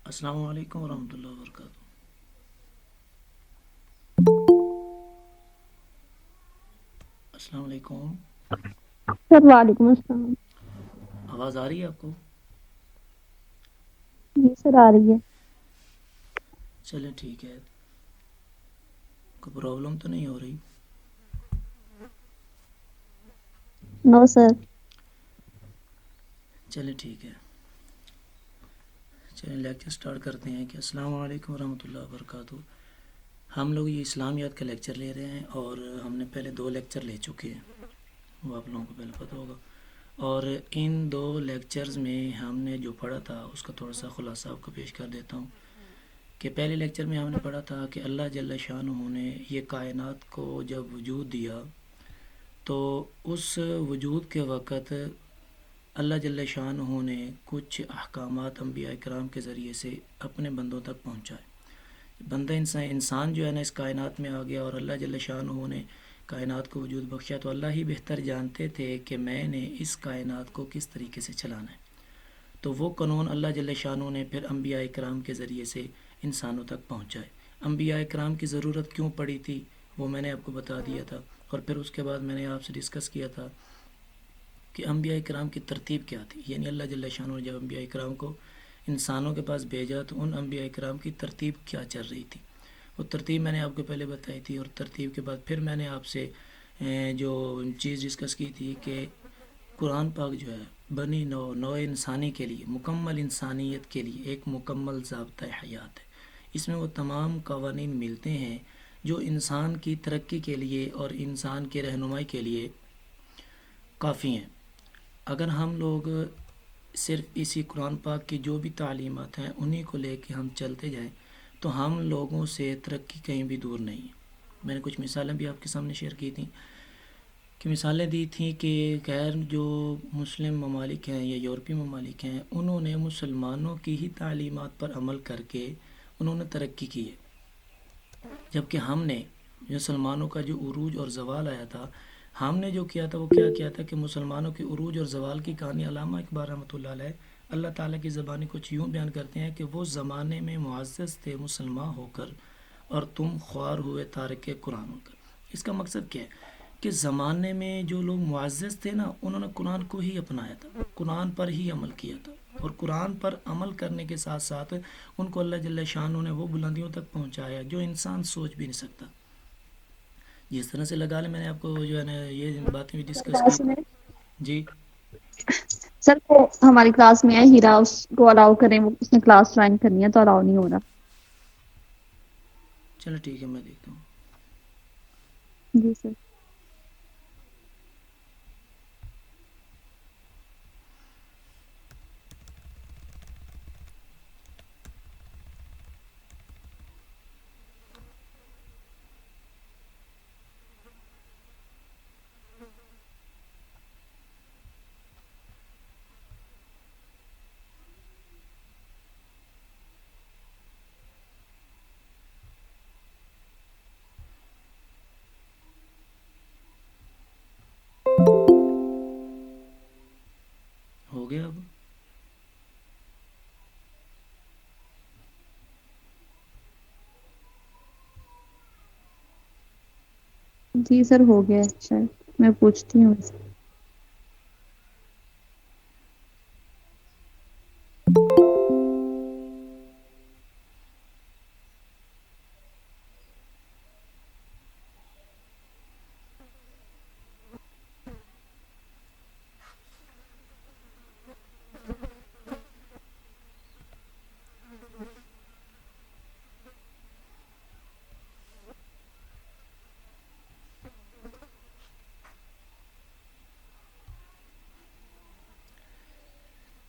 السلام علیکم ورحمۃ اللہ وبرکاتہ۔ السلام علیکم۔ سر وعلیکم السلام۔ آواز آ رہی ہے آپ کو؟ جی سر آ رہی ہے۔ چلیں ٹھیک ہے، کوئی پرابلم تو نہیں ہو رہی؟ نو سر۔ چلیں ٹھیک ہے، چلیں لیکچر سٹارٹ کرتے ہیں کہ السلام علیکم ورحمۃ اللہ وبرکاتہ۔ ہم لوگ یہ اسلامیات کا لیکچر لے رہے ہیں اور ہم نے پہلے 2 لیکچر لے چکے ہیں، وہ آپ لوگوں کو پہلے پتہ ہوگا، اور ان 2 لیکچرز میں ہم نے جو پڑھا تھا اس کا تھوڑا سا خلاصہ آپ کو پیش کر دیتا ہوں کہ پہلے لیکچر میں ہم نے پڑھا تھا کہ اللہ جل شانہ نے یہ کائنات کو جب وجود دیا تو اس وجود کے وقت اللہ جل شانہ نے کچھ احکامات انبیاء کرام کے ذریعے سے اپنے بندوں تک پہنچائے۔ بندہ انسان جو ہے نا اس کائنات میں آ گیا اور اللہ جل شانہ نے کائنات کو وجود بخشا، تو اللہ ہی بہتر جانتے تھے کہ میں نے اس کائنات کو کس طریقے سے چلانا ہے، تو وہ قانون اللہ جل شانہ نے پھر انبیاء کرام کے ذریعے سے انسانوں تک پہنچائے۔ انبیاء کرام کی ضرورت کیوں پڑی تھی وہ میں نے آپ کو بتا دیا تھا، اور پھر اس کے بعد میں نے آپ سے ڈسکس کیا تھا کہ انبیاء کرام کی ترتیب کیا تھی، یعنی اللہ جل شانہ نے جب انبیاء کرام کو انسانوں کے پاس بھیجا تو ان انبیاء کرام کی ترتیب کیا چل رہی تھی، وہ ترتیب میں نے آپ کو پہلے بتائی تھی، اور ترتیب کے بعد پھر میں نے آپ سے جو چیز ڈسکس کی تھی کہ قرآن پاک جو ہے بنی نوع انسانی کے لیے، مکمل انسانیت کے لیے ایک مکمل ضابطہ حیات ہے۔ اس میں وہ تمام قوانین ملتے ہیں جو انسان کی ترقی کے لیے اور انسان کی رہنمائی کے لیے کافی ہیں۔ اگر ہم لوگ صرف اسی قرآن پاک کی جو بھی تعلیمات ہیں انہی کو لے کے ہم چلتے جائیں تو ہم لوگوں سے ترقی کہیں بھی دور نہیں ہے۔ میں نے کچھ مثالیں بھی آپ کے سامنے شیئر کی تھیں، کہ مثالیں دی تھیں کہ غیر جو مسلم ممالک ہیں یا یورپی ممالک ہیں انہوں نے مسلمانوں کی ہی تعلیمات پر عمل کر کے انہوں نے ترقی کی ہے، جبکہ ہم نے مسلمانوں کا جو عروج اور زوال آیا تھا، ہم نے جو کیا تھا وہ کیا کیا تھا کہ مسلمانوں کے عروج اور زوال کی کہانی علامہ اقبال رحمۃ اللہ علیہ اللہ تعالیٰ کی زبانی کچھ یوں بیان کرتے ہیں کہ وہ زمانے میں معزز تھے مسلمان ہو کر اور تم خوار ہوئے تارک قرآن ہو کر۔ اس کا مقصد کیا ہے کہ زمانے میں جو لوگ معزز تھے نا انہوں نے قرآن کو ہی اپنایا تھا، قرآن پر ہی عمل کیا تھا، اور قرآن پر عمل کرنے کے ساتھ ساتھ ان کو اللہ جل شانہ نے وہ بلندیوں تک پہنچایا جو انسان سوچ بھی نہیں سکتا۔ جس طرح سے لگا لیں میں نے آپ کو جو ہے نا یہ باتیں بھی ڈسکس کی کلاس میں جی۔ سر وہ ہماری کلاس میں ہے ہیرا، اس کو الاؤ کریں، وہ اس نے کلاس جوائن کرنی ہے تو الاؤ نہیں ہو رہا۔ چلو ٹھیک ہے، میں دیکھتا ہوں۔ جی سر۔ ہو گیا اب؟ جی سر ہو گیا ہے شاید، میں پوچھتی ہوں۔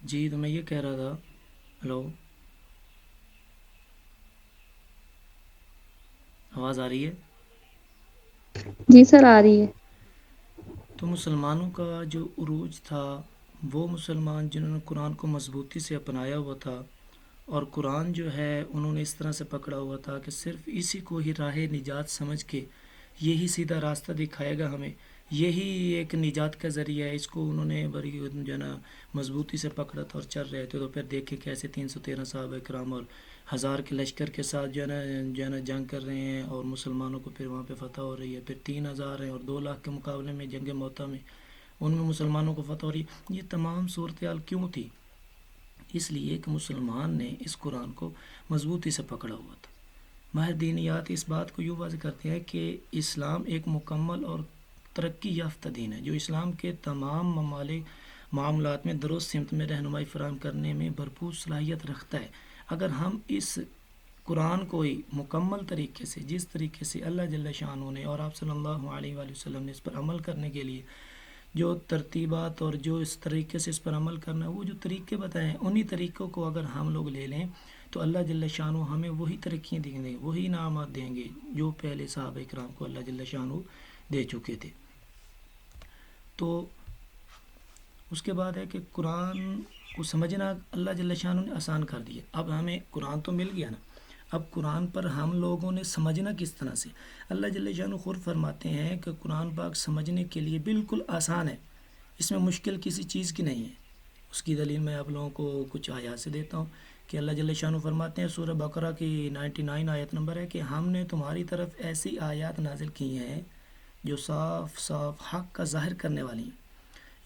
جی تو میں یہ کہہ رہا تھا، ہلو آواز آ رہی ہے؟ جی سر آ رہی ہے۔ تو مسلمانوں کا جو عروج تھا وہ مسلمان جنہوں نے قرآن کو مضبوطی سے اپنایا ہوا تھا، اور قرآن جو ہے انہوں نے اس طرح سے پکڑا ہوا تھا کہ صرف اسی کو ہی راہ نجات سمجھ کے یہی سیدھا راستہ دکھائے گا ہمیں، یہی ایک نجات کا ذریعہ ہے. اس کو انہوں نے بڑی جو ہے نا مضبوطی سے پکڑا تھا اور چل رہے تھے. تو پھر دیکھے کیسے 313 صحابہ کرام اور 1000 کے لشکر کے ساتھ جو ہے نا جنگ کر رہے ہیں اور مسلمانوں کو پھر وہاں پہ فتح ہو رہی ہے. پھر 3000 ہیں اور 2 لاکھ کے مقابلے میں جنگ موتا میں ان میں مسلمانوں کو فتح ہو رہی ہے. یہ تمام صورتحال کیوں تھی؟ اس لیے کہ مسلمان نے اس قرآن کو مضبوطی سے پکڑا ہوا تھا. ماہر دینیات اس بات کو یوں واضح کرتے ہیں کہ اسلام ایک مکمل اور ترقی یافتہ دین ہے جو اسلام کے تمام ممالک معاملات میں درست سمت میں رہنمائی فراہم کرنے میں بھرپور صلاحیت رکھتا ہے. اگر ہم اس قرآن کو ہی مکمل طریقے سے جس طریقے سے اللہ جل شانہ نے اور آپ صلی اللہ علیہ وآلہ وسلم نے اس پر عمل کرنے کے لیے جو ترتیبات اور جو اس طریقے سے اس پر عمل کرنا ہے وہ جو طریقے بتائے ہیں انہی طریقوں کو اگر ہم لوگ لے لیں تو اللہ جل شانہ ہمیں وہی ترقیاں دیں گے وہی انعامات دیں گے جو پہلے صحابہ کرام کو اللہ جل شانہ دے چکے تھے. تو اس کے بعد ہے کہ قرآن کو سمجھنا اللہ جل شانہ نے آسان کر دیا. اب ہمیں قرآن تو مل گیا نا, اب قرآن پر ہم لوگوں نے سمجھنا کس طرح سے. اللہ جل شانہ خود فرماتے ہیں کہ قرآن پاک سمجھنے کے لیے بالکل آسان ہے, اس میں مشکل کسی چیز کی نہیں ہے. اس کی دلیل میں آپ لوگوں کو کچھ آیات سے دیتا ہوں کہ اللہ جل شانہ فرماتے ہیں سورہ بقرہ کی 99 آیت نمبر ہے کہ ہم نے تمہاری طرف ایسی آیات نازل کی ہیں جو صاف صاف حق کا ظاہر کرنے والی ہیں,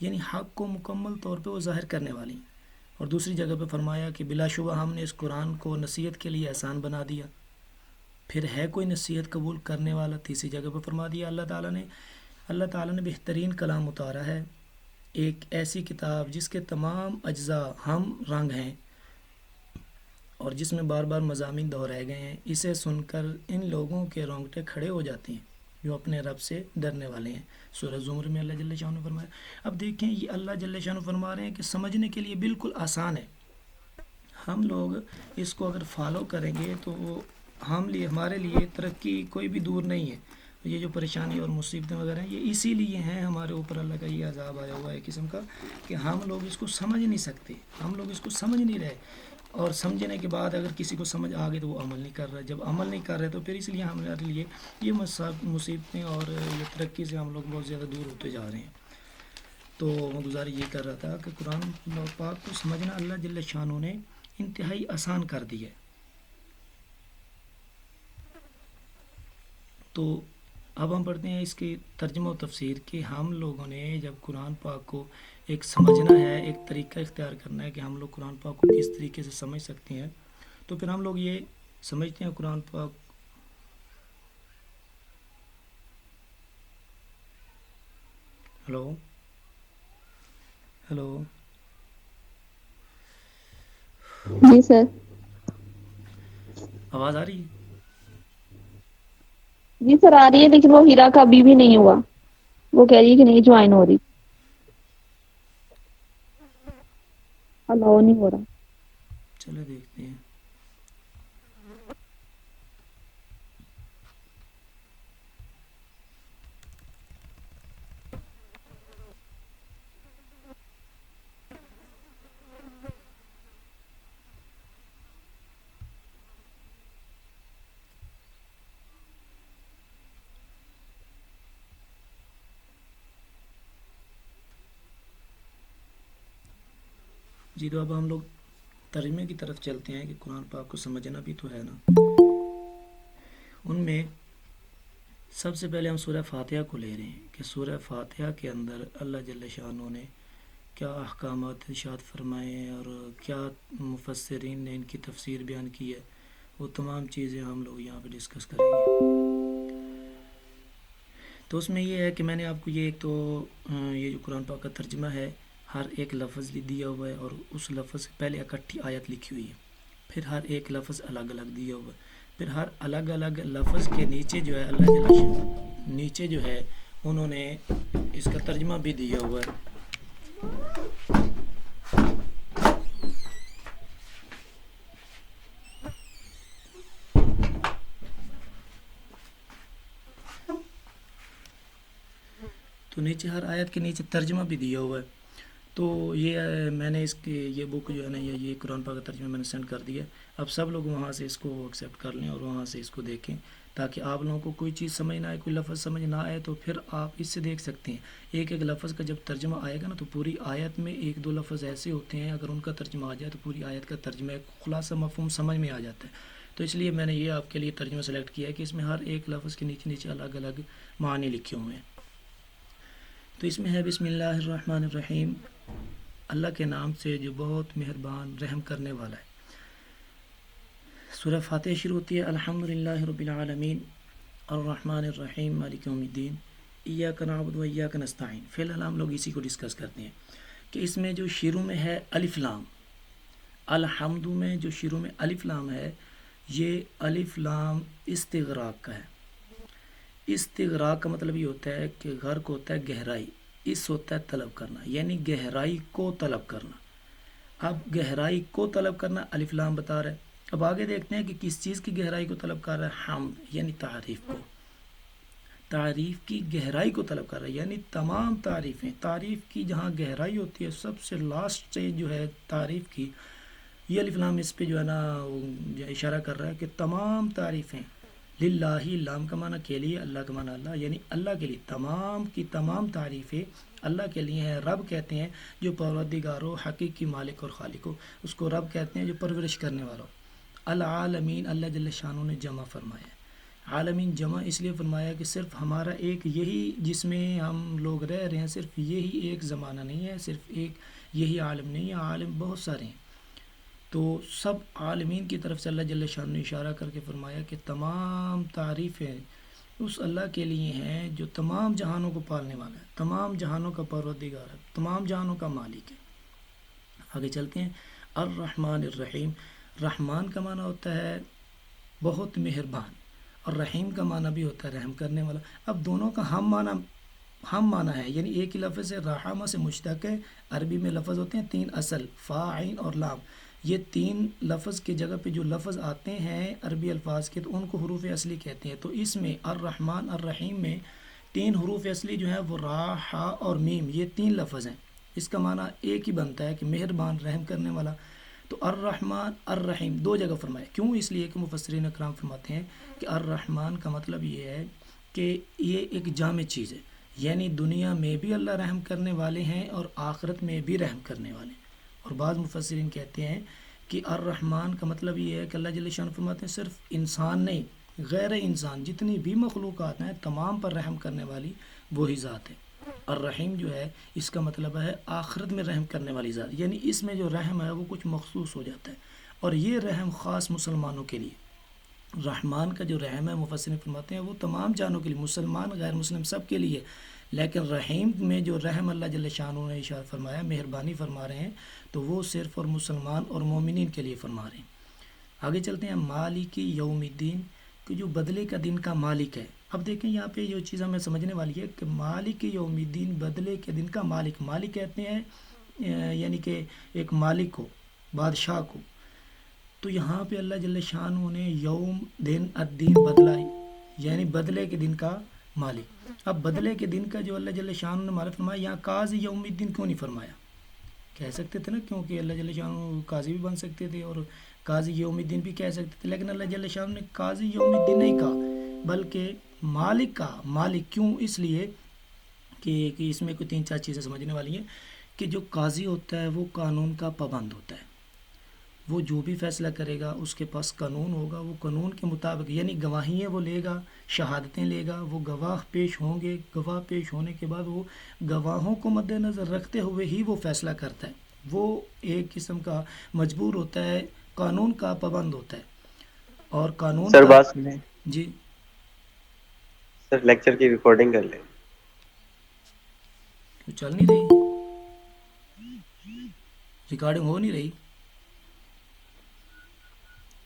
یعنی حق کو مکمل طور پہ وہ ظاہر کرنے والی ہیں. اور دوسری جگہ پہ فرمایا کہ بلا شبہ ہم نے اس قرآن کو نصیحت کے لیے آسان بنا دیا, پھر ہے کوئی نصیحت قبول کرنے والا. تیسری جگہ پہ فرما دیا اللہ تعالیٰ نے بہترین کلام اتارا ہے, ایک ایسی کتاب جس کے تمام اجزاء ہم رنگ ہیں اور جس میں بار بار مضامین دہرائے گئے ہیں. اسے سن کر ان لوگوں کے رونگٹے کھڑے ہو جاتے ہیں جو اپنے رب سے ڈرنے والے ہیں. سورہ زمر میں اللہ جل شانہ فرمایا. اب دیکھیں یہ اللہ جل شانہ فرما رہے ہیں کہ سمجھنے کے لیے بالکل آسان ہے. ہم لوگ اس کو اگر فالو کریں گے تو ہمارے لیے ترقی کوئی بھی دور نہیں ہے. یہ جو پریشانی اور مصیبتیں وغیرہ ہیں یہ اسی لیے ہیں ہمارے اوپر اللہ کا یہ عذاب آیا ہوا ہے قسم کا کہ ہم لوگ اس کو سمجھ نہیں سکتے, ہم لوگ اس کو سمجھ نہیں رہے. اور سمجھنے کے بعد اگر کسی کو سمجھ آ گئی تو وہ عمل نہیں کر رہا ہے. جب عمل نہیں کر رہے تو پھر اس لیے ہمارے لیے یہ مصیبتیں اور یہ ترقی سے ہم لوگ بہت زیادہ دور ہوتے جا رہے ہیں. تو میں گزارش یہ کر رہا تھا کہ قرآن پاک کو سمجھنا اللہ جل شانہ نے انتہائی آسان کر دی ہے. تو اب ہم پڑھتے ہیں اس کی ترجمہ و تفسیر کہ ہم لوگوں نے جب قرآن پاک کو ایک سمجھنا ہے, ایک طریقہ اختیار کرنا ہے کہ ہم لوگ قرآن پاک کو کس طریقے سے سمجھ سکتے ہیں, تو پھر ہم لوگ یہ سمجھتے ہیں قرآن پاک. ہلو جی سر. آواز آ رہی ہے؟ جی سر آ رہی ہے, لیکن وہ ہیرا کا ابھی بھی نہیں ہوا, وہ کہہ رہی ہے کہ نہیں جوائن ہو رہی, الاؤ نہیں ہو رہا. چلو دیکھتے ہیں. جی تو اب ہم لوگ ترجمے کی طرف چلتے ہیں کہ قرآن پاک کو سمجھنا بھی تو ہے نا. ان میں سب سے پہلے ہم سورہ فاتحہ کو لے رہے ہیں کہ سورہ فاتحہ کے اندر اللہ جل شانہ نے کیا احکامات ارشاد فرمائے ہیں اور کیا مفسرین نے ان کی تفسیر بیان کی ہے, وہ تمام چیزیں ہم لوگ یہاں پہ ڈسکس کریں گے. تو اس میں یہ ہے کہ میں نے آپ کو یہ ایک تو یہ جو قرآن پاک کا ترجمہ ہے ہر ایک لفظ دیا ہوا ہے اور اس لفظ سے پہلے اکٹھی آیت لکھی ہوئی ہے, پھر ہر ایک لفظ الگ الگ دیا ہوا ہے, پھر ہر الگ الگ لفظ کے نیچے جو ہے اللہ جل شانہ نیچے جو ہے انہوں نے اس کا ترجمہ بھی دیا ہوا ہے. تو نیچے ہر آیت کے نیچے ترجمہ بھی دیا ہوا ہے. تو یہ میں نے اس کی یہ بک جو ہے نا یہ قرآن پاک کا ترجمہ میں نے سینڈ کر دیا. اب سب لوگ وہاں سے اس کو ایکسیپٹ کر لیں اور وہاں سے اس کو دیکھیں تاکہ آپ لوگوں کو کوئی چیز سمجھ نہ آئے، کوئی لفظ سمجھ نہ آئے تو پھر آپ اس سے دیکھ سکتے ہیں ایک ایک لفظ کا جب ترجمہ آئے گا نا تو پوری آیت میں ایک دو لفظ ایسے ہوتے ہیں اگر ان کا ترجمہ آ جائے تو پوری آیت کا ترجمہ خلاصہ مفہوم سمجھ میں آ جاتا ہے. تو اس لیے میں نے یہ آپ کے لیے ترجمہ سلیکٹ کیا ہے کہ اس میں ہر ایک لفظ کے نیچے نیچے الگ الگ معنی لکھے ہوئے ہیں. تو اس میں ہے بسم اللہ الرحمن الرحیم، اللہ کے نام سے جو بہت مہربان رحم کرنے والا ہے. سورہ فاتحہ شروع ہوتی ہے الحمدللہ رب العالمین الرحمن الرحیم مالک یوم الدین ایاک نعبد و ایاک نستعین. فی الحال ہم لوگ اسی کو ڈسکس کرتے ہیں کہ اس میں جو شروع میں ہے الف لام، الحمد میں جو شروع میں الف لام ہے یہ الف لام استغراق کا ہے. استغراق کا مطلب یہ ہوتا ہے کہ غرق ہوتا ہے گہرائی، اس ہوتا ہے طلب کرنا، یعنی گہرائی کو طلب کرنا. اب گہرائی کو طلب کرنا الف لام بتا رہا ہے. اب آگے دیکھتے ہیں کہ کس چیز کی گہرائی کو طلب کر رہا ہے. حمد یعنی تعریف کو، تعریف کی گہرائی کو طلب کر رہا ہے، یعنی تمام تعریفیں، تعریف کی جہاں گہرائی ہوتی ہے سب سے لاسٹ سے جو ہے تعریف کی، یہ الف لام اس پہ جو ہے نا اشارہ کر رہا ہے کہ تمام تعریفیں للہ، لام کا معنی کے لیے، اللہ کا معنی اللہ، یعنی اللہ کے لیے تمام کی تمام تعریفیں اللہ کے لیے ہیں. رب کہتے ہیں جو پروردگار ہو، حقیقی مالک اور خالق ہو، اس کو رب کہتے ہیں جو پرورش کرنے والا ہو. العالمین اللہ جل شانہ نے جمع فرمایا ہے. عالمین جمع اس لیے فرمایا کہ صرف ہمارا ایک یہی جس میں ہم لوگ رہ رہے ہیں صرف یہی ایک زمانہ نہیں ہے، صرف ایک یہی عالم نہیں ہے، عالم بہت سارے ہیں. تو سب عالمین کی طرف سے اللہ جل شانہ نے اشارہ کر کے فرمایا کہ تمام تعریفیں اس اللہ کے لیے ہیں جو تمام جہانوں کو پالنے والا ہے، تمام جہانوں کا پروردگار ہے، تمام جہانوں کا مالک ہے. آگے چلتے ہیں. الرحمن الرحیم، رحمان کا معنی ہوتا ہے بہت مہربان، اور رحیم کا معنی بھی ہوتا ہے رحم کرنے والا. اب دونوں کا ہم معنی ہے، یعنی ایک ہی لفظ ہے، رحمہ سے مشتق ہے. عربی میں لفظ ہوتے ہیں تین اصل، فا، عین اور لام. یہ تین لفظ کی جگہ پہ جو لفظ آتے ہیں عربی الفاظ کے تو ان کو حروف اصلی کہتے ہیں. تو اس میں الرحمن الرحیم میں تین حروف اصلی جو ہیں وہ را، ہا اور میم، یہ تین لفظ ہیں. اس کا معنی ایک ہی بنتا ہے کہ مہربان رحم کرنے والا. تو الرحمن الرحیم دو جگہ فرمایا. کیوں؟ اس لیے کہ مفسرین اکرام فرماتے ہیں کہ الرحمن کا مطلب یہ ہے کہ یہ ایک جامع چیز ہے، یعنی دنیا میں بھی اللہ رحم کرنے والے ہیں اور آخرت میں بھی رحم کرنے والے ہیں. اور بعض مفسرین کہتے ہیں کہ الرحمن کا مطلب یہ ہے کہ اللہ جل شانہ فرماتے ہیں صرف انسان نہیں، غیر انسان جتنی بھی مخلوقات ہیں تمام پر رحم کرنے والی وہی ذات ہے. الرحیم جو ہے اس کا مطلب ہے آخرت میں رحم کرنے والی ذات، یعنی اس میں جو رحم ہے وہ کچھ مخصوص ہو جاتا ہے، اور یہ رحم خاص مسلمانوں کے لیے. رحمان کا جو رحم ہے مفسرین فرماتے ہیں وہ تمام جانوں کے لیے، مسلمان غیر مسلم سب کے لیے. لیکن رحیم میں جو رحم اللہ جل شانہ نے اشارہ فرمایا، مہربانی فرما رہے ہیں، تو وہ صرف اور مسلمان اور مومنین کے لیے فرما رہے ہیں. آگے چلتے ہیں. مالک یوم الدین، کہ جو بدلے کا دن کا مالک ہے. اب دیکھیں یہاں پہ جو چیز ہمیں سمجھنے والی ہے کہ مالک یوم الدین، بدلے کے دن کا مالک. مالک کہتے ہیں یعنی کہ ایک مالک کو، بادشاہ کو. تو یہاں پہ اللہ جل شانہ نے یوم دن الدین بدلا، یعنی بدلے کے دن کا مالک. اب بدلے کے دن کا جو اللہ جل شانہ نے مالک فرمایا، یہاں قاضی یوم الدین کیوں نہیں فرمایا؟ کہہ سکتے تھے نا، کیونکہ اللہ جل شانہ قاضی بھی بن سکتے تھے اور قاضی یوم الدین بھی کہہ سکتے تھے، لیکن اللہ جل شانہ نے قاضی یوم الدین نہیں کہا بلکہ مالک کا. مالک کیوں؟ اس لیے کہ اس میں کوئی تین چار چیزیں سمجھنے والی ہیں کہ جو قاضی ہوتا ہے وہ قانون کا پابند ہوتا ہے. وہ جو بھی فیصلہ کرے گا اس کے پاس قانون ہوگا، وہ قانون کے مطابق، یعنی گواہیاں وہ لے گا، شہادتیں لے گا، وہ گواہ پیش ہوں گے. گواہ پیش ہونے کے بعد وہ گواہوں کو مد نظر رکھتے ہوئے ہی وہ فیصلہ کرتا ہے. وہ ایک قسم کا مجبور ہوتا ہے، قانون کا پابند ہوتا ہے. اور قانون سر کا بات سنیں، جی سر لیکچر کی ریکارڈنگ کر لیں. چل نہیں رہی، ریکارڈنگ ہو نہیں رہی.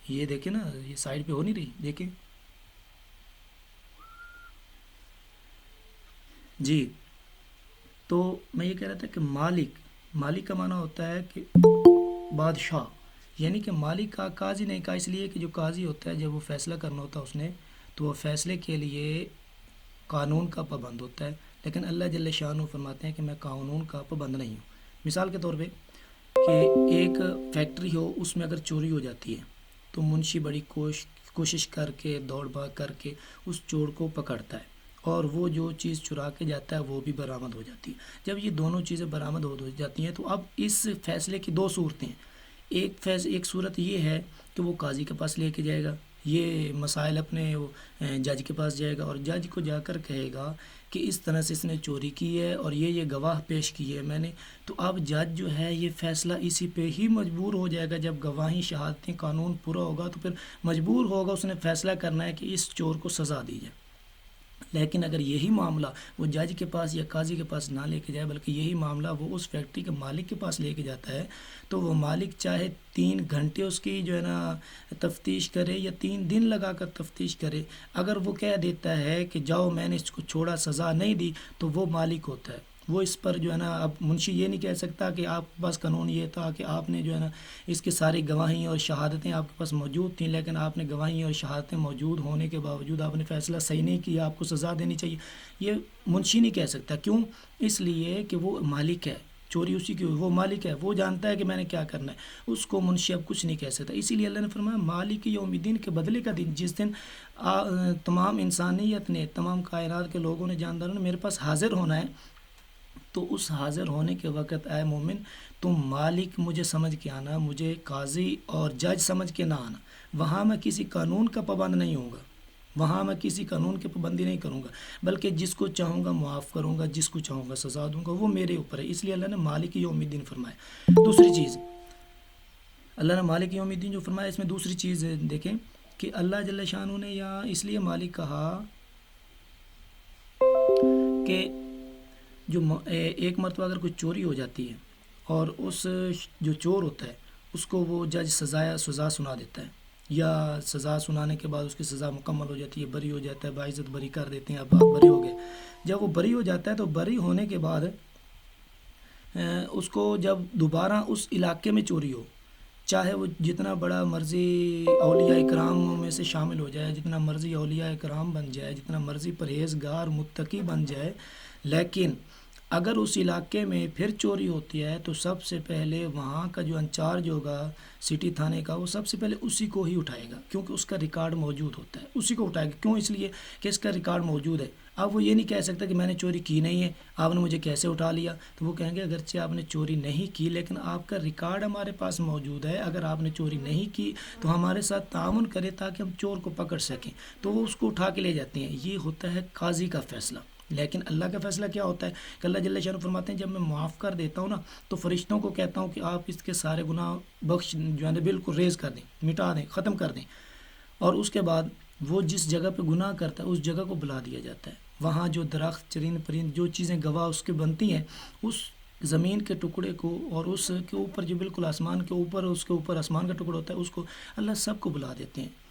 یہ دیکھیں نا، یہ سائڈ پہ ہو نہیں رہی، دیکھیں. جی تو میں یہ کہہ رہا تھا کہ مالک کا معنی ہوتا ہے کہ بادشاہ، یعنی کہ مالک کا قاضی نہیں کہا اس لیے کہ جو قاضی ہوتا ہے جب وہ فیصلہ کرنا ہوتا ہے اس نے، تو وہ فیصلے کے لیے قانون کا پابند ہوتا ہے. لیکن اللہ جل شانہ فرماتے ہیں کہ میں قانون کا پابند نہیں ہوں. مثال کے طور پہ کہ ایک فیکٹری ہو، اس میں اگر چوری ہو جاتی ہے تو منشی بڑی کوشش کر کے دوڑ بھاگ کر کے اس چور کو پکڑتا ہے، اور وہ جو چیز چرا کے جاتا ہے وہ بھی برآمد ہو جاتی ہے۔ جب یہ دونوں چیزیں برآمد ہو جاتی ہیں تو اب اس فیصلے کی دو صورتیں ہیں۔ ایک صورت یہ ہے کہ وہ قاضی کے پاس لے کے جائے گا، یہ مسائل اپنے جج کے پاس جائے گا اور جج کو جا کر کہے گا کہ اس طرح سے اس نے چوری کی ہے اور یہ گواہ پیش کی ہے میں نے، تو اب جج جو ہے یہ فیصلہ اسی پہ ہی مجبور ہو جائے گا۔ جب گواہی شہادتیں قانون پورا ہوگا تو پھر مجبور ہوگا اس نے فیصلہ کرنا ہے کہ اس چور کو سزا دی جائے۔ لیکن اگر یہی معاملہ وہ جج کے پاس یا قاضی کے پاس نہ لے کے جائے بلکہ یہی معاملہ وہ اس فیکٹری کے مالک کے پاس لے کے جاتا ہے، تو وہ مالک چاہے 3 گھنٹے اس کی جو ہے نا تفتیش کرے یا 3 دن لگا کر تفتیش کرے، اگر وہ کہہ دیتا ہے کہ جاؤ میں نے اس کو چھوڑا، سزا نہیں دی، تو وہ مالک ہوتا ہے، وہ اس پر جو ہے نا اب منشی یہ نہیں کہہ سکتا کہ آپ کے پاس قانون یہ تھا کہ آپ نے جو ہے نا اس کی ساری گواہیں اور شہادتیں آپ کے پاس موجود تھیں، لیکن آپ نے گواہیں اور شہادتیں موجود ہونے کے باوجود آپ نے فیصلہ صحیح نہیں کیا، آپ کو سزا دینی چاہیے، یہ منشی نہیں کہہ سکتا۔ کیوں؟ اس لیے کہ وہ مالک ہے، چوری اسی کی ہوئی، وہ مالک ہے، وہ جانتا ہے کہ میں نے کیا کرنا ہے، اس کو منشی اب کچھ نہیں کہہ سکتا۔ اسی لیے اللہ نے فرمایا مالک یوم الدین، کے بدلے کا دن، جس دن تمام انسانیت نے، تمام کائنات کے لوگوں نے، جانداروں نے میرے پاس حاضر ہونا ہے، تو اس حاضر ہونے کے وقت اے مومن تم مالک مجھے سمجھ کے آنا، مجھے قاضی اور جج سمجھ کے نہ آنا۔ وہاں میں کسی قانون کا پابند نہیں ہوں گا، وہاں میں کسی قانون کی پابندی نہیں کروں گا، بلکہ جس کو چاہوں گا معاف کروں گا، جس کو چاہوں گا سزا دوں گا، وہ میرے اوپر ہے۔ اس لیے اللہ نے مالک یوم الدین فرمایا۔ دوسری چیز اللہ نے مالک یوم الدین جو فرمایا، اس میں دوسری چیز دیکھیں کہ اللہ جل شانہ نے یہاں اس لیے مالک کہا کہ جو ایک مرتبہ اگر کوئی چوری ہو جاتی ہے اور اس جو چور ہوتا ہے اس کو وہ جج سزا سنا دیتا ہے، یا سزا سنانے کے بعد اس کی سزا مکمل ہو جاتی ہے، بری ہو جاتا ہے، باعزت بری کر دیتے ہیں، اب آپ بری ہو گئے۔ جب وہ بری ہو جاتا ہے تو بری ہونے کے بعد اس کو جب دوبارہ اس علاقے میں چوری ہو، چاہے وہ جتنا بڑا مرضی اولیاء کرام میں سے شامل ہو جائے، جتنا مرضی اولیاء کرام بن جائے، جتنا مرضی پرہیزگار متقی بن جائے، لیکن اگر اس علاقے میں پھر چوری ہوتی ہے تو سب سے پہلے وہاں کا جو انچارج ہوگا سٹی تھانے کا، وہ سب سے پہلے اسی کو ہی اٹھائے گا، کیونکہ اس کا ریکارڈ موجود ہوتا ہے، اسی کو اٹھائے گا۔ کیوں؟ اس لیے کہ اس کا ریکارڈ موجود ہے۔ اب وہ یہ نہیں کہہ سکتا کہ میں نے چوری کی نہیں ہے، آپ نے مجھے کیسے اٹھا لیا، تو وہ کہیں گے اگرچہ آپ نے چوری نہیں کی لیکن آپ کا ریکارڈ ہمارے پاس موجود ہے، اگر آپ نے چوری نہیں کی تو ہمارے ساتھ تعاون کرے تاکہ ہم چور کو پکڑ سکیں، تو وہ اس کو اٹھا کے لے جاتے ہیں۔ یہ ہوتا ہے قاضی کا فیصلہ۔ لیکن اللہ کا فیصلہ کیا ہوتا ہے کہ اللہ جل شانہ فرماتے ہیں جب میں معاف کر دیتا ہوں نا تو فرشتوں کو کہتا ہوں کہ آپ اس کے سارے گناہ بخش جو ہے بالکل ریز کر دیں، مٹا دیں، ختم کر دیں، اور اس کے بعد وہ جس جگہ پہ گناہ کرتا ہے اس جگہ کو بلا دیا جاتا ہے، وہاں جو درخت، چرند پرند، جو چیزیں گواہ اس کے بنتی ہیں، اس زمین کے ٹکڑے کو اور اس کے اوپر جو بالکل آسمان کے اوپر، اس کے اوپر آسمان کا ٹکڑا ہوتا ہے، اس کو اللہ سب کو بلا دیتے ہیں۔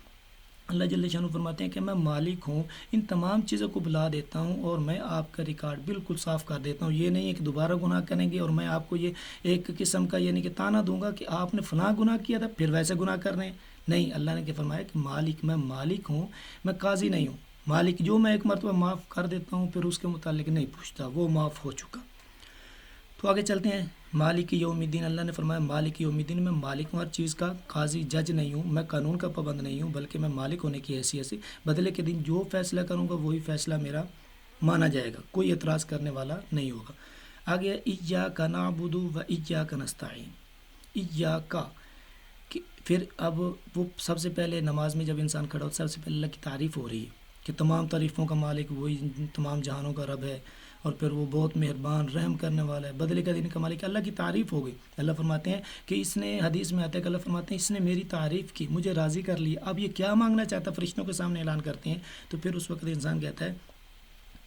اللہ جل شانہ فرماتے ہیں کہ میں مالک ہوں، ان تمام چیزوں کو بلا دیتا ہوں اور میں آپ کا ریکارڈ بالکل صاف کر دیتا ہوں۔ یہ نہیں ہے کہ دوبارہ گناہ کریں گے اور میں آپ کو یہ ایک قسم کا یعنی کہ تانا دوں گا کہ آپ نے فلاں گناہ کیا تھا پھر ویسے گناہ کر رہے ہیں، نہیں۔ اللہ نے کیا فرمایا کہ مالک، میں مالک ہوں، میں قاضی نہیں ہوں۔ مالک جو میں ایک مرتبہ معاف کر دیتا ہوں پھر اس کے متعلق نہیں پوچھتا، وہ معاف ہو چکا۔ تو آگے چلتے ہیں۔ مالک یوم الدین، اللہ نے فرمایا مالک یوم الدین، میں مالک ہوں ہر چیز کا، قاضی جج نہیں ہوں، میں قانون کا پابند نہیں ہوں، بلکہ میں مالک ہونے کی حیثیت سے بدلے کے دن جو فیصلہ کروں گا وہی فیصلہ میرا مانا جائے گا، کوئی اعتراض کرنے والا نہیں ہوگا۔ آگے ایاک نعبد و ایاک نستعین، ایاک، پھر اب وہ سب سے پہلے نماز میں جب انسان کھڑا ہوتا ہے سب سے پہلے اللہ کی تعریف ہو رہی ہے کہ تمام تعریفوں کا مالک وہی، تمام جہانوں کا رب ہے، اور پھر وہ بہت مہربان رحم کرنے والا ہے، بدلے کا دن کا مالک۔ اللہ کی تعریف ہو گئی۔ اللہ فرماتے ہیں کہ اس نے، حدیث میں آتا ہے کہ اللہ فرماتے ہیں اس نے میری تعریف کی، مجھے راضی کر لیا، اب یہ کیا مانگنا چاہتا ہے فرشتوں کے سامنے اعلان کرتے ہیں، تو پھر اس وقت انسان کہتا ہے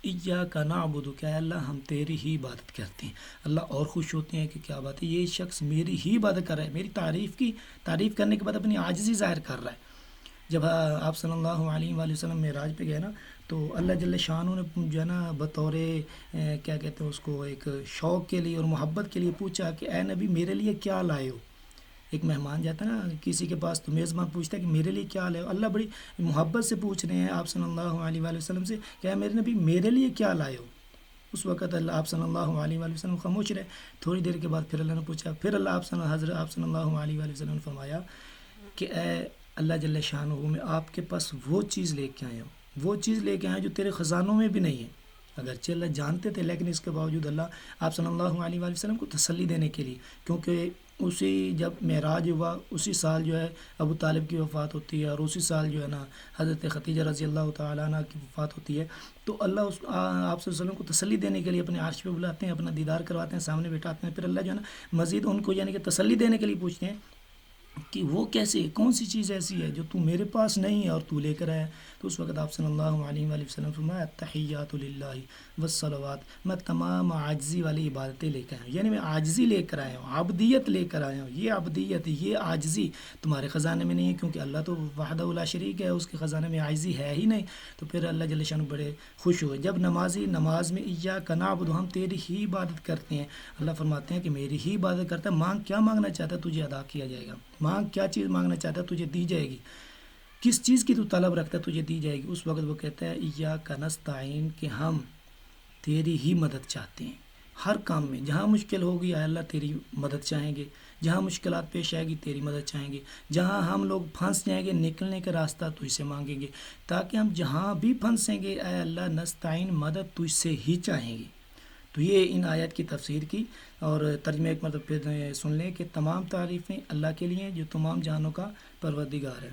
ایاک نعبد، کیا اللہ ہم تیری ہی عبادت کرتے ہیں۔ اللہ اور خوش ہوتے ہیں کہ کیا بات ہے، یہ شخص میری ہی عبادت کر رہا ہے، میری تعریف کرنے کے بعد اپنی عاجزی ظاہر کر رہا ہے۔ جب آپ صلی اللہ علیہ وآلہ وسلم معراج پہ گئے نا تو اللہ جل شانہ نے جو ہے نا بطور کیا کہتے ہیں اس کو، ایک شوق کے لیے اور محبت کے لیے پوچھا کہ اے نبی میرے لیے کیا لائے ہو۔ ایک مہمان جاتا ہے نا کسی کے پاس تو میزبان پوچھتا ہے کہ میرے لیے کیا لائے ہو، اللہ بڑی محبت سے پوچھ رہے ہیں آپ صلی اللہ علیہ وآلہ وسلم سے کہ اے میرے نبی میرے لیے کیا لائے ہو۔ اس وقت اللہ آپ صلی اللہ علیہ وآلہ وسلم خاموش رہے۔ تھوڑی دیر کے بعد پھر اللہ نے پوچھا، پھر حضرت آپ صلی اللہ علیہ وآلہ وسلم نے فرمایا کہ اے اللہ جل شانہ میں آپ کے پاس وہ چیز لے کے آئے ہوں، وہ چیز لے کے آئے جو تیرے خزانوں میں بھی نہیں ہے. اگرچہ اللہ جانتے تھے، لیکن اس کے باوجود اللہ آپ صلی اللہ علیہ وآلہ وسلم کو تسلی دینے کے لیے، کیونکہ اسی جب معراج ہوا اسی سال جو ہے ابو طالب کی وفات ہوتی ہے، اور اسی سال جو ہے نا حضرت خدیجہ رضی اللہ تعالیٰ عنہ کی وفات ہوتی ہے. تو اللہ آپ صلی اللہ علیہ وسلم کو تسلی دینے کے لیے اپنے عرش پہ بلاتے ہیں، اپنا دیدار کرواتے ہیں، سامنے بٹھاتے ہیں. پھر اللہ جو ہے نا مزید ان کو یعنی کہ تسلی دینے کے لیے پوچھتے ہیں کہ وہ کیسے، کون سی چیز ایسی ہے جو تو میرے پاس نہیں ہے اور تو لے کر آیا. تو اس وقت آپ صلی اللہ علیہ وآلہ وسلم فرمایا التحیات للہ والصلوات، میں تمام عاجزی والی عبادتیں لے کر آیا ہوں، یعنی میں عاجزی لے کر آیا ہوں، عبدیت لے کر آیا ہوں. یہ عبدیت، یہ عاجزی تمہارے خزانے میں نہیں ہے، کیونکہ اللہ تو وحدہ لا شریک ہے، اس کے خزانے میں عاجزی ہے ہی نہیں. تو پھر اللہ جل شانہ بڑے خوش ہوئے. جب نمازی نماز میں ایاک نعبد، ہم تیری ہی عبادت کرتے ہیں، اللہ فرماتے ہیں کہ میری ہی عبادت کرتا ہے، مانگ کیا مانگنا چاہتا ہے تجھے عطا کیا جائے گا، مانگ کیا چیز مانگنا چاہتا ہے تجھے دی جائے گی، کس چیز کی تو طلب رکھتا ہے تجھے دی جائے گی. اس وقت وہ کہتا ہے ایاک نستعین، کہ ہم تیری ہی مدد چاہتے ہیں ہر کام میں. جہاں مشکل ہوگی اے اللہ تیری مدد چاہیں گے، جہاں مشکلات پیش آئے گی تیری مدد چاہیں گے، جہاں ہم لوگ پھنس جائیں گے نکلنے کا راستہ تجھ سے مانگیں گے، تاکہ ہم جہاں بھی پھنسیں گے اے اللہ نستعین، مدد تجھ سے ہی چاہیں گے. تو یہ ان آیات کی تفسیر کی، اور ترجمہ ایک مرتبہ پھر سن لیں کہ تمام تعریفیں اللہ کے لیے ہیں جو تمام جہانوں کا پروردگار ہے،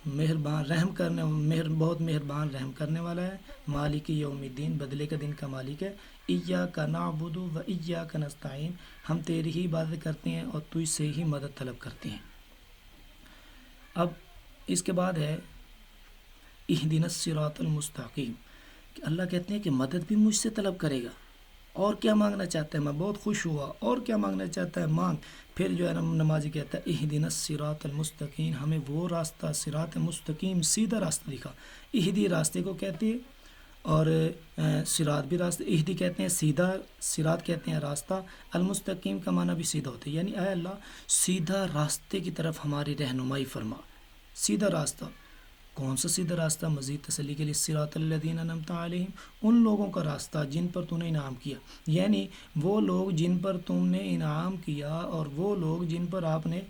مہربان رحم کرنے، بہت مہربان رحم کرنے والا ہے. مالک یوم الدین، بدلے کا دن کا مالک ہے. ایاک نعبد و ایاک نستعین، ہم تیری ہی عبادت کرتے ہیں اور تجھ سے ہی مدد طلب کرتے ہیں. اب اس کے بعد ہے اہدنا الصراط المستقیم، کہ اللہ کہتے ہیں کہ مدد بھی مجھ سے طلب کرے گا، اور کیا مانگنا چاہتا ہے، میں بہت خوش ہوا، اور کیا مانگنا چاہتا ہے مانگ. پھر جو ہے نا نمازی کہتا ہے اہدنا الصراط المستقیم، ہمیں وہ راستہ صراط مستقیم سیدھا راستہ دکھا. اہدی راستے کو کہتے ہیں، اور صراط بھی راستہ، اہدی کہتے ہیں سیدھا، صراط کہتے ہیں راستہ، المستقیم کا معنی بھی سیدھا ہوتا ہے، یعنی اے اللہ سیدھا راستے کی طرف ہماری رہنمائی فرما. سیدھا راستہ کون سا سیدھا راستہ؟ مزید تسلی کے لیے صراط الذین انعمت علیہم، ان لوگوں کا راستہ جن پر تو نے انعام کیا، یعنی وہ لوگ جن پر تم نے انعام کیا، اور وہ لوگ جن پر آپ نے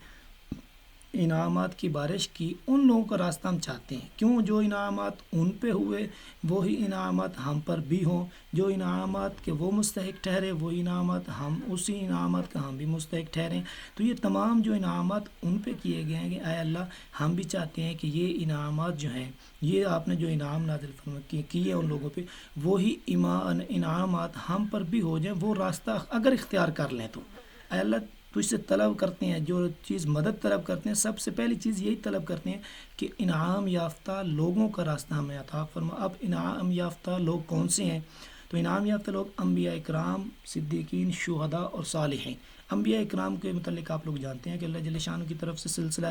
انعامات کی بارش کی، ان لوگوں کا راستہ ہم چاہتے ہیں. کیوں؟ جو انعامات ان پہ ہوئے وہی انعامات ہم پر بھی ہوں، جو انعامات کے وہ مستحق ٹھہرے وہی انعامات ہم، اسی انعامات کا ہم بھی مستحق ٹھہریں. تو یہ تمام جو انعامات ان پہ کیے گئے ہیں کہ اے اللہ ہم بھی چاہتے ہیں کہ یہ انعامات جو ہیں، یہ آپ نے جو انعام نازل کیے ان لوگوں پہ، وہی انعامات ہم پر بھی ہو جائیں. وہ راستہ اگر اختیار کر لیں تو اے اللہ تجھ سے طلب کرتے ہیں، جو چیز مدد طلب کرتے ہیں سب سے پہلی چیز یہی طلب کرتے ہیں کہ انعام یافتہ لوگوں کا راستہ ہمیں عطا فرما. اب انعام یافتہ لوگ کون سے ہیں؟ تو انعام یافتہ لوگ انبیاء اکرام، صدیقین، شہداء اور صالحین. انبیاء اکرام کے متعلق آپ لوگ جانتے ہیں کہ اللہ جل شانہ کی طرف سے سلسلہ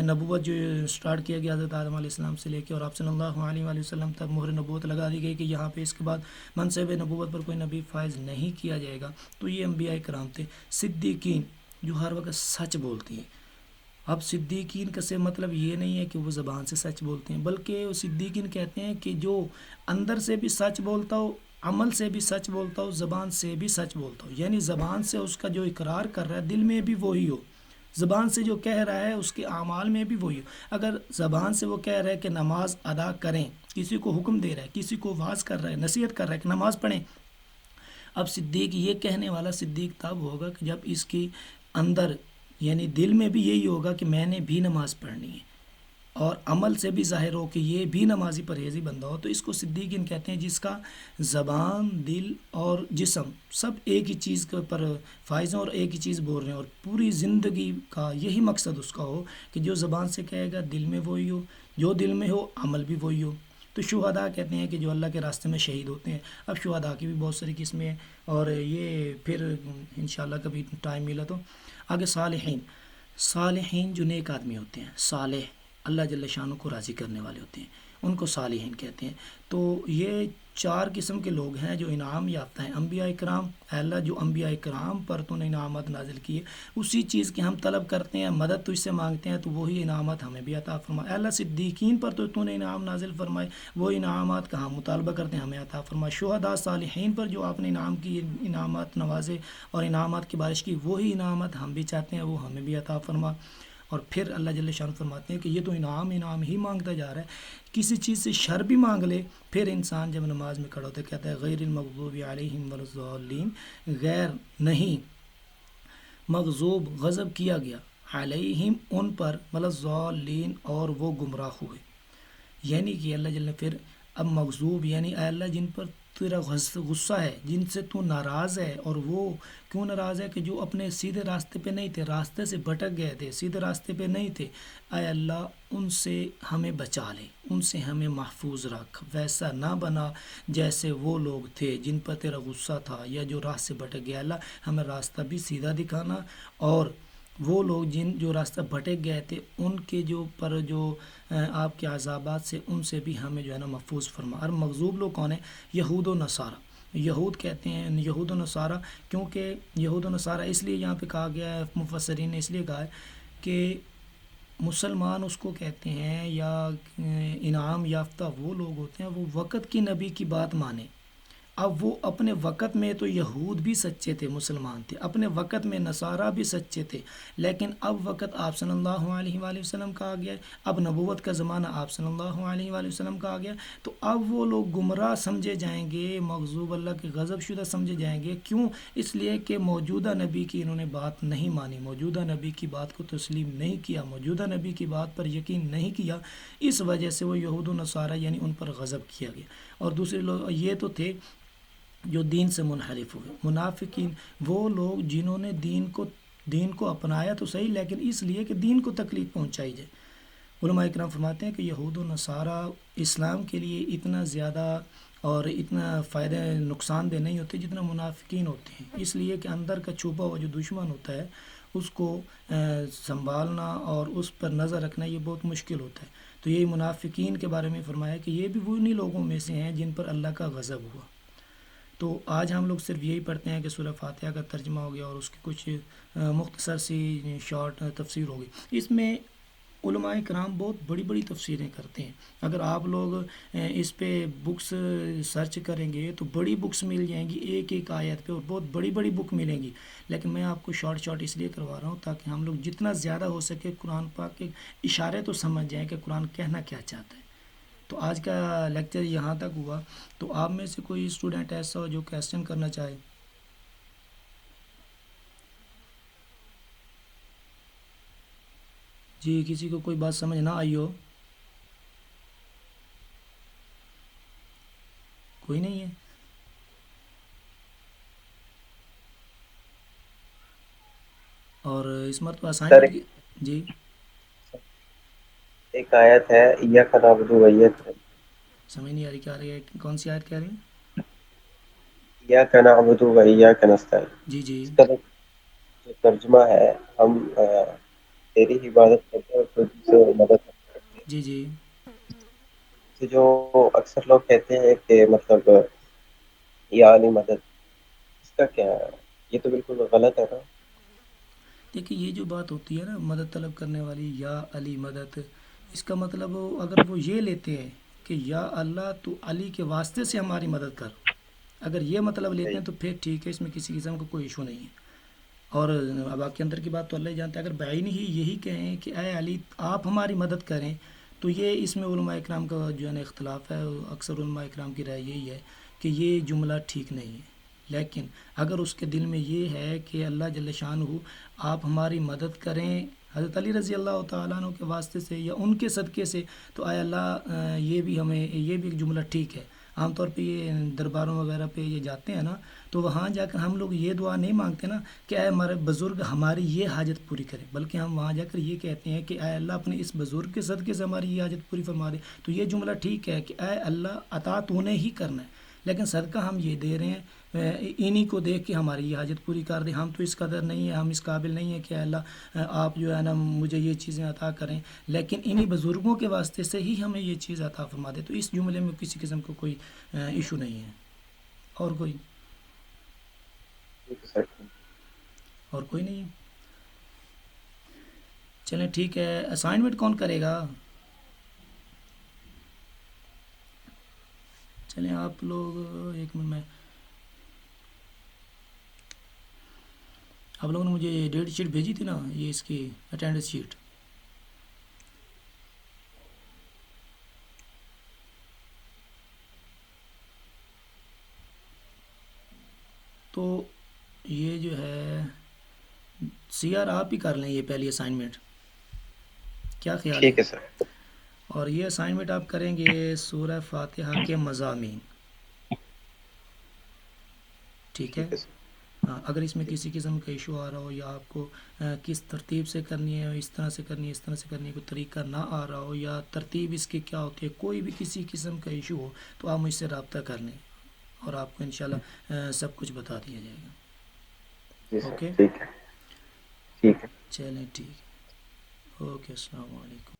نبوت جو سٹارٹ کیا گیا حضرت آدم علیہ السلام سے لے کے، اور آپ صلی اللہ علیہ وآلہ وسلم تک مہر نبوت لگا دی گئی کہ یہاں پہ اس کے بعد منصب نبوت پر کوئی نبی فائز نہیں کیا جائے گا. تو یہ انبیاء اکرام تھے. صدیقین جو ہر وقت سچ بولتی ہیں. اب صدیقین کا سے مطلب یہ نہیں ہے کہ وہ زبان سے سچ بولتے ہیں، بلکہ وہ صدیقین کہتے ہیں کہ جو اندر سے بھی سچ بولتا ہو، عمل سے بھی سچ بولتا ہو، زبان سے بھی سچ بولتا ہو. یعنی زبان سے اس کا جو اقرار کر رہا ہے دل میں بھی وہی ہو، زبان سے جو کہہ رہا ہے اس کے اعمال میں بھی وہی ہو. اگر زبان سے وہ کہہ رہا ہے کہ نماز ادا کریں، کسی کو حکم دے رہا ہے، کسی کو واعظ کر رہا ہے، نصیحت کر رہا ہے کہ نماز پڑھیں، اب صدیق یہ کہنے والا صدیق تب ہوگا کہ جب اس کی اندر یعنی دل میں بھی یہی ہوگا کہ میں نے بھی نماز پڑھنی ہے، اور عمل سے بھی ظاہر ہو کہ یہ بھی نمازی پرہیزی بندہ ہو. تو اس کو صدیقین کہتے ہیں جس کا زبان، دل اور جسم سب ایک ہی چیز کے پر فائز ہیں اور ایک ہی چیز بول رہے ہیں، اور پوری زندگی کا یہی مقصد اس کا ہو کہ جو زبان سے کہے گا دل میں وہی ہو، جو دل میں ہو عمل بھی وہی ہو. تو شہداء کہتے ہیں کہ جو اللہ کے راستے میں شہید ہوتے ہیں. اب شہداء کی بھی بہت ساری قسمیں ہیں، اور یہ پھر انشاءاللہ کبھی ٹائم ملا تو آگے. صالحین، صالحین جو نیک آدمی ہوتے ہیں، صالح اللہ جل شانہ کو راضی کرنے والے ہوتے ہیں، ان کو صالحین کہتے ہیں. تو یہ 4 قسم کے لوگ ہیں جو انعام یافتہ ہیں. انبیاء اکرام، اے اللہ جو انبیاء اکرام پر تو نے انعامات نازل کیے اسی چیز کی ہم طلب کرتے ہیں، مدد تجھ سے مانگتے ہیں، تو وہی انعامات ہمیں بھی عطا فرما. اے اللہ صدیقین پر تو نے انعام نازل فرمائے، وہ انعامات کا ہم مطالبہ کرتے ہیں، ہمیں عطا فرما. شہداء، صالحین پر جو آپ نے انعام کی، انعامات نوازے اور انعامات کی بارش کی، وہی انعامات ہم بھی چاہتے ہیں، وہ ہمیں بھی عطا فرما. اور پھر اللہ جل شان فرماتے ہیں کہ یہ تو انعام ہی مانگتا جا رہا ہے، کسی چیز سے شر بھی مانگ لے، پھر انسان جب نماز میں کھڑا ہوتا ہے کہتا ہے غیر المغضوب علیہم ولا الضالین، غیر نہیں مغضوب غضب کیا گیا، علیہم ان پر، ولا الضالین اور وہ گمراہ ہوئے، یعنی کہ اللہ جل نے پھر اب مغضوب یعنی اے اللہ جن پر تیرا غصہ ہے، جن سے تو ناراض ہے، اور وہ کیوں ناراض ہے کہ جو اپنے سیدھے راستے پہ نہیں تھے، راستے سے بھٹک گئے تھے، سیدھے راستے پہ نہیں تھے، اے اللہ ان سے ہمیں بچا لے، ان سے ہمیں محفوظ رکھ، ویسا نہ بنا جیسے وہ لوگ تھے جن پر تیرا غصہ تھا یا جو راہ سے بھٹک گیا، اللہ ہمیں راستہ بھی سیدھا دکھانا، اور وہ لوگ جو راستہ بھٹک گئے تھے ان کے جو آپ کے عذابات سے ان سے بھی ہمیں جو ہے نا محفوظ فرما۔ اور مغضوب لوگ کون ہیں؟ یہود و نصارہ، یہود کہتے ہیں یہود و نصارہ، کیونکہ یہود و نصارہ اس لیے یہاں پہ کہا گیا ہے، مفسرین نے اس لیے کہا ہے کہ مسلمان اس کو کہتے ہیں یا انعام یافتہ وہ لوگ ہوتے ہیں وہ وقت کی نبی کی بات مانیں۔ اب وہ اپنے وقت میں تو یہود بھی سچے تھے، مسلمان تھے، اپنے وقت میں نصارہ بھی سچے تھے، لیکن اب وقت آپ صلی اللہ علیہ وآلہ وسلم کا آ گیا ہے، اب نبوت کا زمانہ آپ صلی اللہ علیہ وآلہ وسلم کا آ گیا، تو اب وہ لوگ گمراہ سمجھے جائیں گے، مغضوب اللہ کے غضب شدہ سمجھے جائیں گے۔ کیوں؟ اس لیے کہ موجودہ نبی کی انہوں نے بات نہیں مانی، موجودہ نبی کی بات کو تسلیم نہیں کیا، موجودہ نبی کی بات پر یقین نہیں کیا، اس وجہ سے وہ یہود و نصارہ یعنی ان پر غضب کیا گیا۔ اور دوسرے لوگ یہ تو تھے جو دین سے منحرف ہوئے، منافقین، وہ لوگ جنہوں نے دین کو اپنایا تو صحیح، لیکن اس لیے کہ دین کو تکلیف پہنچائی جائے۔ علماء اکرام فرماتے ہیں کہ یہود و نصارہ اسلام کے لیے اتنا زیادہ اور اتنا فائدہ نقصان دہ نہیں ہوتے جتنا منافقین ہوتے ہیں، اس لیے کہ اندر کا چھپا ہوا جو دشمن ہوتا ہے اس کو سنبھالنا اور اس پر نظر رکھنا یہ بہت مشکل ہوتا ہے۔ تو یہی منافقین کے بارے میں فرمایا کہ یہ بھی انہی لوگوں میں سے ہیں جن پر اللہ کا غضب ہوا۔ تو آج ہم لوگ صرف یہی پڑھتے ہیں کہ سورہ فاتحہ کا ترجمہ ہو گیا اور اس کی کچھ مختصر سی شارٹ تفسیر ہوگی۔ اس میں علماء کرام بہت بڑی بڑی تفسیریں کرتے ہیں، اگر آپ لوگ اس پہ بکس سرچ کریں گے تو بڑی بکس مل جائیں گی ایک ایک آیت پہ، اور بہت بڑی بڑی بک ملیں گی، لیکن میں آپ کو شارٹ اس لیے کروا رہا ہوں تاکہ ہم لوگ جتنا زیادہ ہو سکے قرآن پاک کے اشارے تو سمجھ جائیں کہ قرآن کہنا کیا چاہتا ہے۔ تو آج کا لیکچر یہاں تک ہوا، تو آپ میں سے کوئی اسٹوڈنٹ ایسا ہو جو کویسچن کرنا چاہے؟ جی، کسی کو کوئی بات سمجھ نہ آئی ہو؟ کوئی نہیں ہے؟ اور اس مرتبہ سر اسائنمنٹ کی جی ایک آیت ہے ایاک نعبد و ایاک سمجھ نہیں آ رہی، کیا آ رہی ہے؟ کون سی آیت کہہ رہے ہیں؟ ایاک نعبد و ایاک نستعین، جی جی اس کا جو ترجمہ ہے، ہم تیری عبادت کرتے ہیں اور تجھ سے مدد کرتے ہیں۔ جی جی تو جو اکثر لوگ کہتے ہیں کہ مطلب یا علی مدد، اس کا کیا ہے؟ یہ تو بالکل غلط ہے نا۔ دیکھیے، یہ جو بات ہوتی ہے نا مدد طلب کرنے والی، یا علی مدد، اس کا مطلب اگر وہ یہ لیتے ہیں کہ یا اللہ تو علی کے واسطے سے ہماری مدد کر، اگر یہ مطلب لیتے ہیں تو پھر ٹھیک ہے، اس میں کسی قسم کا کوئی ایشو نہیں ہے۔ اور اب آپ کے اندر کی بات تو اللہ ہی جانتا ہے، اگر بعین ہی یہی کہیں کہ اے علی آپ ہماری مدد کریں، تو یہ اس میں علماء اکرام کا جو ہے نا اختلاف ہے، اکثر علماء اکرام کی رائے یہی ہے کہ یہ جملہ ٹھیک نہیں ہے۔ لیکن اگر اس کے دل میں یہ ہے کہ اللہ جل شانہ آپ ہماری مدد کریں حضرت علی رضی اللہ تعالیٰ عنہ کے واسطے سے یا ان کے صدقے سے، تو اے اللہ یہ بھی ایک جملہ ٹھیک ہے۔ عام طور پہ یہ درباروں وغیرہ پہ یہ جاتے ہیں نا، تو وہاں جا کر ہم لوگ یہ دعا نہیں مانگتے نا کہ اے ہمارے بزرگ ہماری یہ حاجت پوری کرے، بلکہ ہم وہاں جا کر یہ کہتے ہیں کہ اے اللہ اپنے اس بزرگ کے صدقے سے ہماری یہ حاجت پوری فرما دے۔ تو یہ جملہ ٹھیک ہے کہ اے اللہ عطا تو نے ہی کرنا ہے، لیکن صدقہ ہم یہ دے رہے ہیں انہی کو دیکھ کے ہماری یہ حاجت پوری کر دیں، ہم تو اس قدر نہیں ہے، ہم اس قابل نہیں ہیں کہ اللہ آپ جو ہے نا مجھے یہ چیزیں عطا کریں، لیکن انہی بزرگوں کے واسطے سے ہی ہمیں یہ چیز عطا فرما دے۔ تو اس جملے میں کسی قسم کا کوئی ایشو نہیں ہے۔ اور کوئی اور کوئی نہیں ہے؟ چلیں ٹھیک ہے، اسائنمنٹ کون کرے گا؟ چلیں آپ لوگ ایک منٹ میں، آپ لوگوں نے مجھے ڈیٹ شیٹ بھیجی تھی نا، یہ اس کی اٹینڈنس شیٹ، تو یہ جو ہے سی آر آپ ہی کر لیں یہ پہلی اسائنمنٹ، کیا خیال ہے؟ ٹھیک ہے سر. اور یہ اسائنمنٹ آپ کریں گے سورہ فاتحہ کے مضامین، ٹھیک ہے؟ ٹھیک ہے سر. ہاں، اگر اس میں جی. کسی قسم کا ایشو آ رہا ہو یا آپ کو کس ترتیب سے کرنی ہے، اس طرح سے کرنی ہے، اس طرح سے کرنی ہے، کوئی طریقہ نہ آ رہا ہو یا ترتیب اس کی کیا ہوتی ہے، کوئی بھی کسی قسم کا ایشو ہو تو آپ مجھ سے رابطہ کر لیں اور آپ کو انشاءاللہ سب کچھ بتا دیا جائے جی گا. سر اوکے، ٹھیک ہے. ٹھیک ہے. چلیں ٹھیک ہے، اوکے، السلام علیکم.